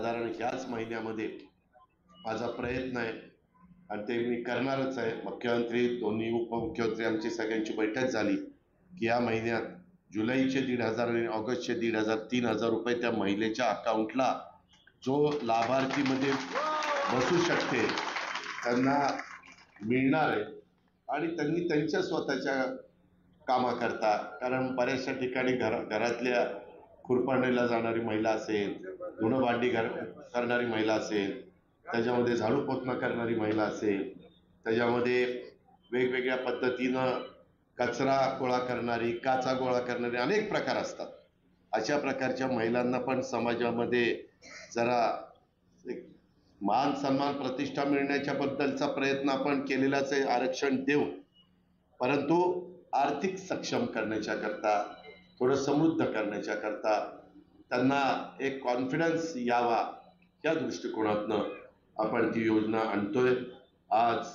साधारण ह्याच महिन्यामध्ये माझा प्रयत्न आहे आणि ते मी करणारच आहे. मुख्यमंत्री, दोन्ही उपमुख्यमंत्री आमची सगळ्यांची बैठक झाली की या महिन्यात जुलैचे 1,500 आणि ऑगस्टचे 1,500 3,000 रुपये त्या महिलेच्या अकाउंटला जो लाभार्थीमध्ये बसू शकते त्यांना मिळणार आहे. आणि त्यांनी त्यांच्या स्वतःच्या कामाकरता, कारण बऱ्याचशा ठिकाणी घरातल्या खुरपाणीला जाणारी महिला असेल, धुणं भांडी करणारी महिला असेल, त्याच्यामध्ये झाडू पोछा करणारी महिला असेल, त्याच्यामध्ये वेगवेगळ्या पद्धतीनं कचरा गोळा करणारी, काचा गोळा करणारी अनेक प्रकार असतात. अशा प्रकारच्या महिलांना पण समाजामध्ये जरा एक मान सन्मान प्रतिष्ठा मिळण्याच्या बद्दलचा प्रयत्न आपण केलेलाच आहे, आरक्षण देऊन. परंतु आर्थिक सक्षम करण्याच्या करता, थोडं समृद्ध करण्याच्या करता, त्यांना एक कॉन्फिडन्स यावा या दृष्टिकोनातनं आपण ती योजना आणतोय. आज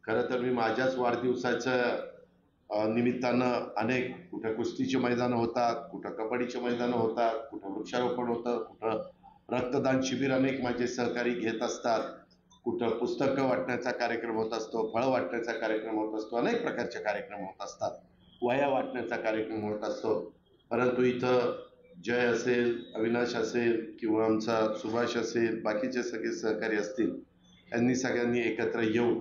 खरं तर मी माझ्याच वाढदिवसाच्या निमित्तानं अनेक, कुठं कुस्तीची मैदानं होतात, कुठं कबड्डीची मैदानं होतात, कुठं वृक्षारोपण होतं, कुठं रक्तदान शिबिर अनेक माझे सहकारी घेत असतात, कुठं पुस्तकं वाटण्याचा कार्यक्रम होत असतो, फळं वाटण्याचा कार्यक्रम होत असतो, अनेक प्रकारचे कार्यक्रम होत असतात, वह्या वाटण्याचा कार्यक्रम होत असतो. परंतु इथं जय असेल, अविनाश असेल किंवा आमचा सुभाष असेल, बाकीचे सगळे सहकारी असतील, यांनी सगळ्यांनी एकत्र येऊन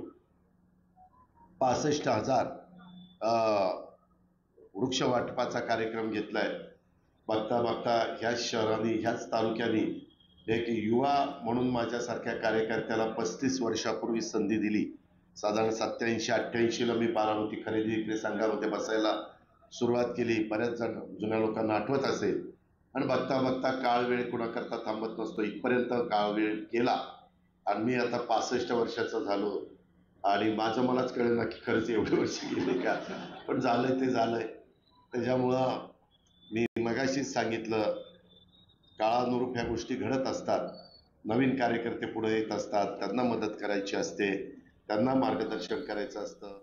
65,000 वृक्ष वाटपाचा कार्यक्रम घेतलाय. बघता बघता ह्याच शहरांनी, ह्याच तालुक्यांनी एक युवा म्हणून माझ्यासारख्या कार्यकर्त्याला 35 वर्षापूर्वी संधी दिली. साधारण 87-88ला मी बारामती खरेदी विक्री संघामध्ये बसायला सुरुवात केली. बऱ्याच जण जुन्या लोकांना आठवत असेल. आणि बघता बघता काळ वेळ कुणाकरता थांबत नसतो, इथपर्यंत काळ वेळ गेला आणि मी आता 65 वर्षाचा झालो आणि माझं मलाच कळेल ना की खरंच एवढे वर्ष गेले का, पण झालंय ते झालंय. त्याच्यामुळं मी मगाशीच सांगितलं, काळानुरूप ह्या गोष्टी घडत असतात. नवीन कार्यकर्ते पुढे येत असतात, त्यांना मदत करायची असते, त्यांना मार्गदर्शन करायचं असतं.